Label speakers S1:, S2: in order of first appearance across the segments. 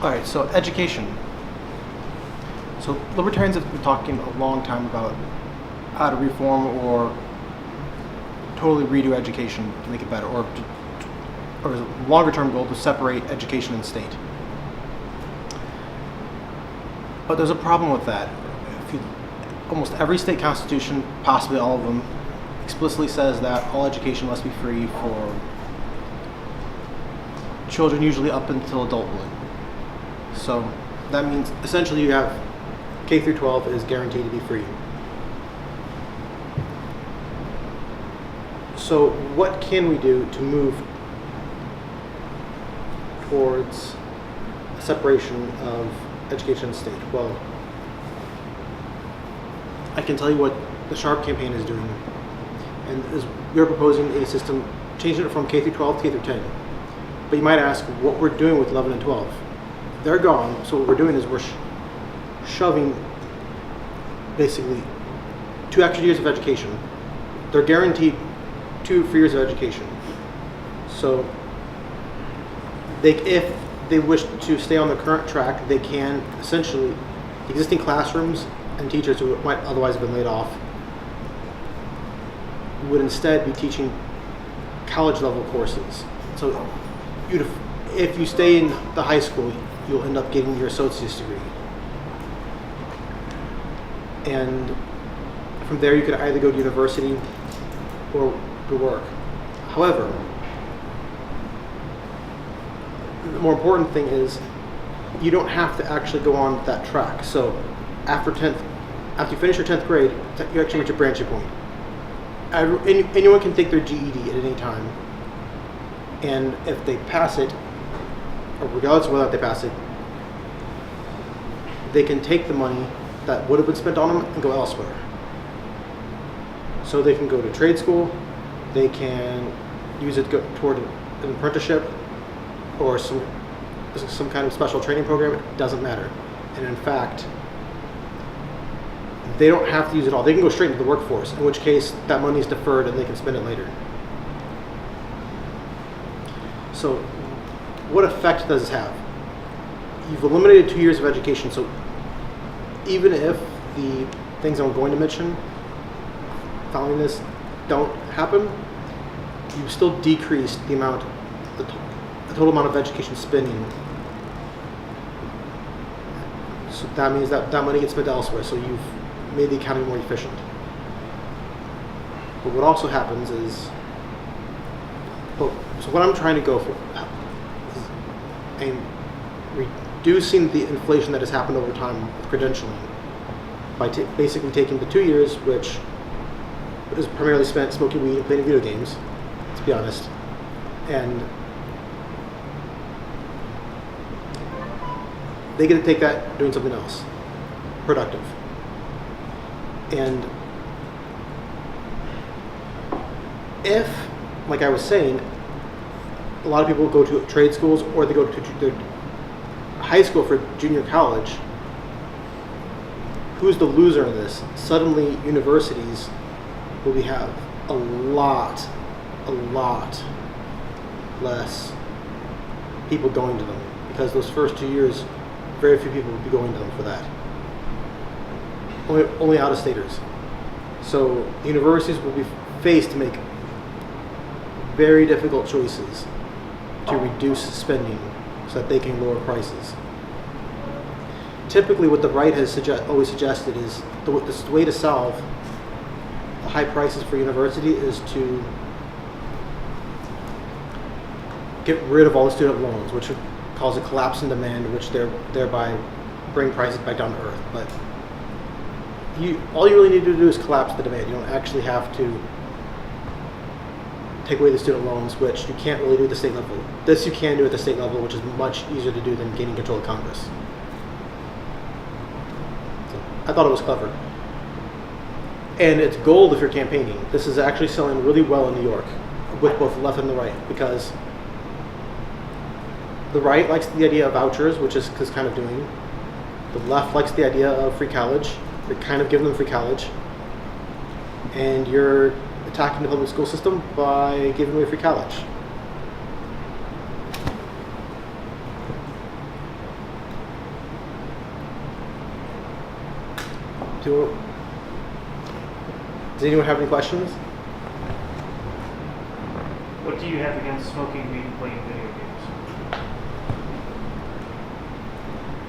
S1: All right, so education. So libertarians have been talking a long time about how to reform or totally redo education to make it better, or as a longer-term goal to separate education and state. But there's a problem with that. Almost every state constitution, possibly all of them, explicitly says that all education must be free for children, usually up until adulthood. So that means essentially you have K through 12 is guaranteed to be free. So what can we do to move towards a separation of education and state? Well, I can tell you what the SHARP campaign is doing, and we're proposing a system, changing it from K through 12 to K through 10. But you might ask what we're doing with 11 and 12. They're gone, so what we're doing is we're shoving basically 2 extra years of education. They're guaranteed 2 free years of education. So if they wish to stay on the current track, they can essentially, existing classrooms and teachers who might otherwise have been laid off would instead be teaching college level courses. So if you stay in the high school, you'll end up getting your associate's degree. And from there you could either go to university or to work. However, the more important thing is you don't have to actually go on that track. So after you finish your 10th grade, you actually reach a branching point. Anyone can take their GED at any time, and if they pass it, or regardless of whether they pass it, they can take the money that would have been spent on them and go elsewhere. So they can go to trade school, they can use it toward an apprenticeship or some kind of special training program. It doesn't matter. And in fact, they don't have to use it all. They can go straight into the workforce, in which case that money is deferred and they can spend it later. So what effect does this have? You've eliminated 2 years of education, so even if the things I'm going to mention following this don't happen, you still decrease the total amount of education spending. So that means that money gets spent elsewhere, so you've made the economy more efficient. But what also happens is, so what I'm trying to go for is I'm reducing the inflation that has happened over time with credentialing by basically taking the 2 years, which is primarily spent smoking weed and playing video games, to be honest, and they get to take that doing something else productive. And if, like I was saying, a lot of people go to trade schools or they go to their high school for junior college, who's the loser in this? Suddenly universities will have a lot less people going to them, because those first 2 years, very few people will be going to them for that. Only out-of-staters. So universities will be faced to make very difficult choices to reduce spending so that they can lower prices. Typically what the right has always suggested is the way to solve the high prices for university is to get rid of all the student loans, which would cause a collapse in demand, which thereby bring prices back down to earth. But all you really need to do is collapse the demand. You don't actually have to take away the student loans, which you can't really do at the state level. This you can do at the state level, which is much easier to do than gaining control of Congress. So I thought it was clever. And it's gold if you're campaigning. This is actually selling really well in New York with both the left and the right, because the right likes the idea of vouchers, which is kind of doing. The left likes the idea of free college. You're kind of giving them free college. And you're attacking the public school system by giving away free college. Does anyone have any questions?
S2: What do you have against smoking weed and playing video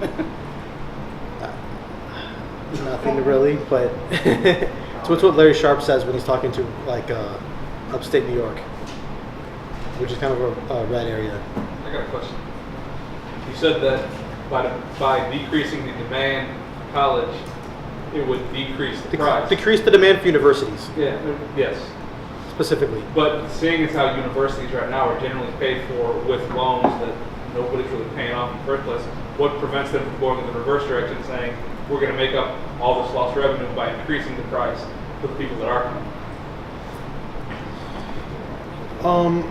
S2: games?
S1: Nothing really, but so it's what Larry Sharp says when he's talking to like upstate New York, which is kind of a red area.
S3: I got a question. You said that by decreasing the demand for college, it would decrease the price.
S1: Decrease the demand for universities.
S3: Yeah. Yes.
S1: Specifically.
S3: But seeing as how universities right now are generally paid for with loans that nobody's really paying off in the first place, what prevents them from going in the reverse direction, saying we're going to make up all this lost revenue by increasing the price for the people that are coming?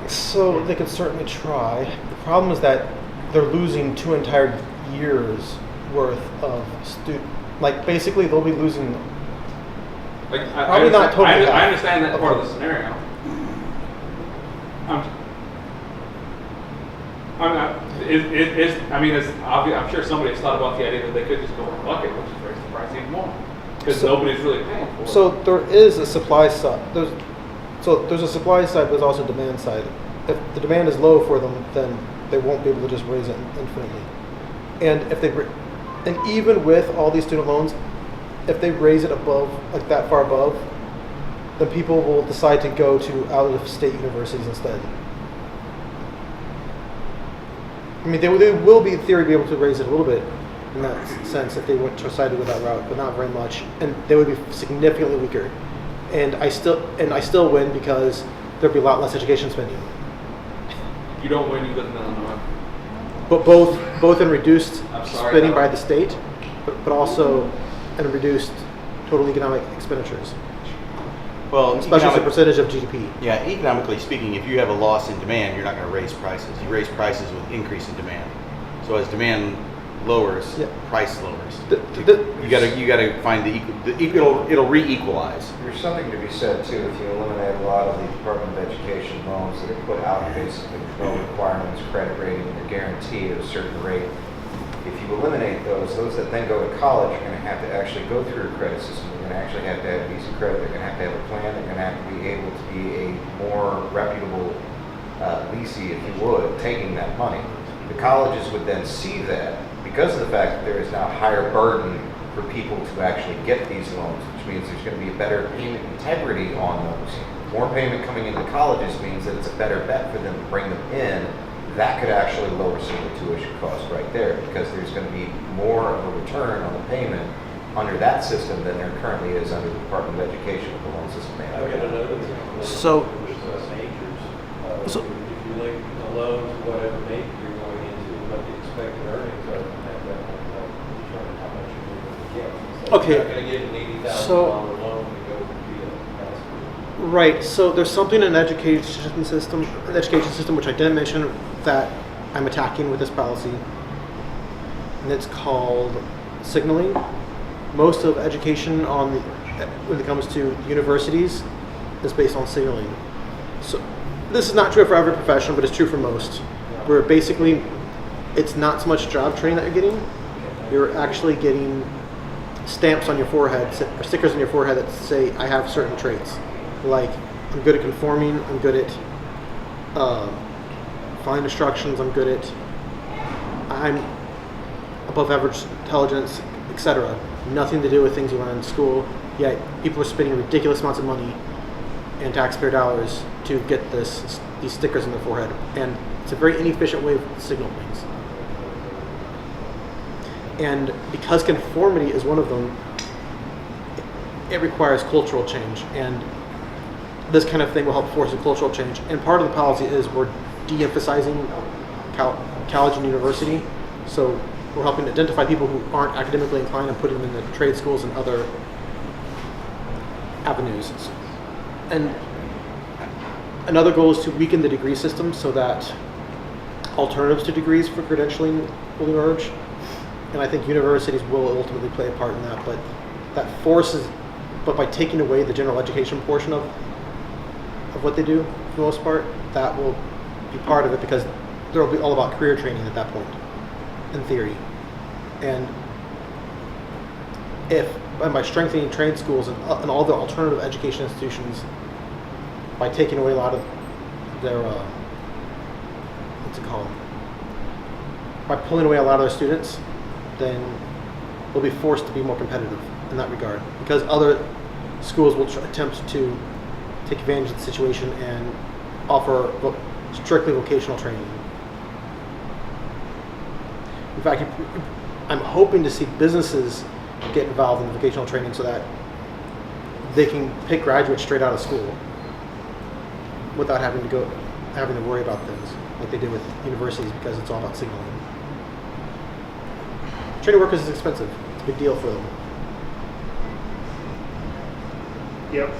S1: So they could certainly try. The problem is that they're losing 2 entire years worth of like basically they'll be losing.
S3: Like,
S1: probably not totally.
S3: I understand that part of the scenario. It's obvious. I'm sure somebody has thought about the idea that they could just go in a bucket, which is raise the price even more, because nobody's really paying for it.
S1: So there is a supply side. There's a supply side, but there's also a demand side. If the demand is low for them, then they won't be able to just raise it infinitely. And and even with all these student loans, if they raise it above, like that far above, then people will decide to go to out-of-state universities instead. I mean, they will be, in theory, be able to raise it a little bit in that sense if they went to decide to go that route, but not very much. And they would be significantly weaker. And I still win because there'd be a lot less education spending.
S3: You don't win, you live in Illinois.
S1: But both in reduced spending by the state, but also in reduced total economic expenditures.
S4: Well,
S1: especially as a percentage of GDP.
S4: Yeah, economically speaking, if you have a loss in demand, you're not going to raise prices. You raise prices with increase in demand. So as demand lowers, price lowers. You got to find it'll re-equalize.
S5: There's something to be said too if you eliminate a lot of the Department of Education loans that are put out basically with no requirements, credit rating, and a guarantee at a certain rate. If you eliminate those that then go to college are going to have to actually go through a credit system. They're going to actually have to have Visa credit. They're going to have a plan. They're going to have to be able to be a more reputable leasee, if you would, taking that money. The colleges would then see that because of the fact that there is now a higher burden for people to actually get these loans, which means there's going to be a better payment integrity on those. More payment coming into colleges means that it's a better bet for them to bring them in. That could actually lower some of the tuition costs right there because there's going to be more of a return on the payment under that system than there currently is under the Department of Education with the loan system they have.
S1: So
S6: if you link the loan to whatever major you're going into, what the expected earnings are, and that will determine how much you're going to get. So
S1: okay.
S6: You're not going to get an $80,000 loan to go via high school.
S1: Right. So there's something in the education system which I didn't mention that I'm attacking with this policy, and it's called signaling. Most of education when it comes to universities is based on signaling. So this is not true for every profession, but it's true for most. Where basically it's not so much job training that you're getting, you're actually getting stamps on your forehead, or stickers on your forehead that say, I have certain traits. Like, I'm good at conforming, I'm good at following instructions, I'm above average intelligence, etc. Nothing to do with things you learn in school, yet people are spending ridiculous amounts of money and taxpayer dollars to get these stickers on their forehead. And it's a very inefficient way of signaling things. And because conformity is one of them, it requires cultural change. And this kind of thing will help force a cultural change. And part of the policy is we're de-emphasizing college and university. So we're helping identify people who aren't academically inclined and putting them in the trade schools and other avenues. And another goal is to weaken the degree system so that alternatives to degrees for credentialing will emerge. And I think universities will ultimately play a part in that. But by taking away the general education portion of what they do, for the most part, that will be part of it because there will be all about career training at that point, in theory. And and by strengthening trade schools and all the alternative education institutions, by taking away a lot of their, what's it called? By pulling away a lot of their students, then they'll be forced to be more competitive in that regard, because other schools will attempt to take advantage of the situation and offer strictly vocational training. In fact, I'm hoping to see businesses get involved in vocational training so that they can pick graduates straight out of school without having to worry about things like they did with universities, because it's all about signaling. Training workers is expensive. It's a big deal for them.
S2: Yep.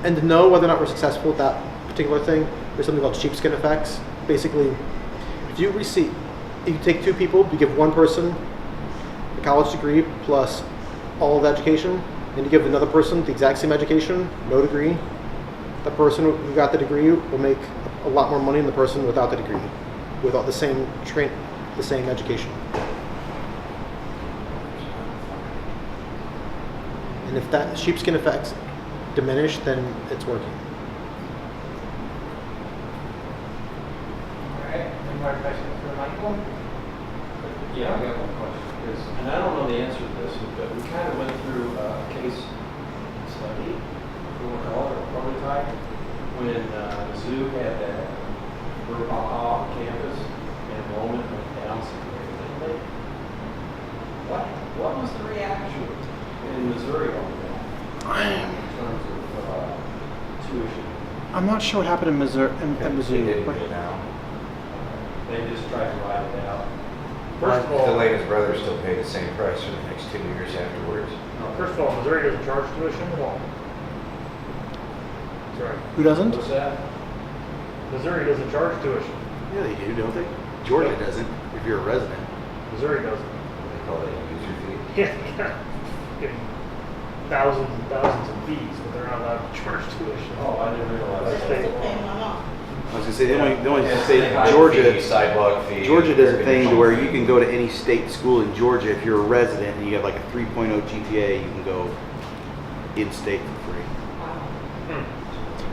S1: And to know whether or not we're successful with that particular thing, there's something called sheepskin effects. Basically, if you take two people, you give one person a college degree plus all of the education, and you give another person the exact same education, no degree, the person who got the degree will make a lot more money than the person without the degree, without the same education. And if that sheepskin effects diminish, then it's working.
S2: All right. Any more questions for Michael?
S6: Yeah, I got one question, because, and I don't know the answer to this, but we kind of went through a case study, if you want to call it, or prototype, when the zoo had that Baja campus, and enrollment went down significantly. What was the reaction in Missouri on that, in terms of tuition?
S1: I'm not sure what happened in Missouri.
S5: They didn't get down.
S6: They just tried to ride it out.
S2: First of all,
S5: Delaney's brother still paid the same price for the next 2 years afterwards.
S2: First of all, Missouri doesn't charge tuition at all. That's right.
S1: Who doesn't?
S6: What's that?
S2: Missouri doesn't charge tuition.
S4: Yeah, they do, don't they? Georgia doesn't, if you're a resident.
S2: Missouri doesn't.
S5: They call it a user fee.
S2: Yeah, getting thousands and thousands of fees, but they're not allowed to charge tuition.
S6: Oh, I didn't realize
S2: That's
S6: that.
S2: state.
S4: I was gonna say, the only
S5: Yeah,
S4: state,
S5: high
S4: Georgia,
S5: fee, sidewalk fee.
S4: Georgia does a
S5: air
S4: thing to where you
S5: conditioning.
S4: can go to any state school in Georgia if you're a resident and you have like a 3.0 GPA, you can go in-state for free.
S2: Hmm.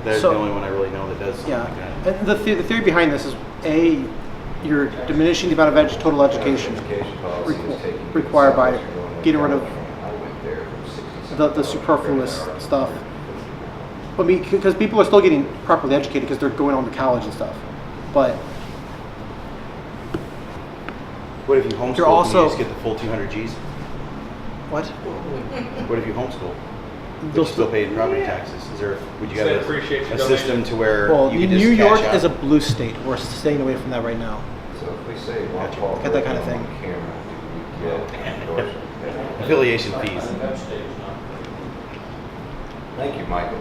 S4: That's
S1: So-
S4: the only one I really know that does something
S1: Yeah.
S4: like that.
S1: And the theory behind this is, you're diminishing the amount of total education
S5: Education policy is taking
S1: required by
S5: Southwestern going
S1: getting rid of
S5: California. I went there for 60
S1: the superfluous stuff. I mean, because people are still getting properly educated because they're going on to college and stuff. But
S4: What if you homeschool,
S1: You're
S4: can
S1: also-
S4: you just get the full 200 Gs?
S1: what?
S4: What if you homeschool?
S1: They'll
S4: You'll still pay property taxes. Would you
S3: So
S4: have
S3: that appreciates your
S4: a system to where
S1: Well,
S4: you could
S1: New
S4: just
S1: York
S4: cash out?
S1: is a blue state. We're staying away from that right now.
S5: So if we say one
S4: Gotcha.
S5: Paul
S1: Get that kind of
S5: Griffin
S1: thing.
S5: on camera, do we get endorsement?
S4: affiliation fees.
S6: I think that stage is not.
S5: Thank you, Michael.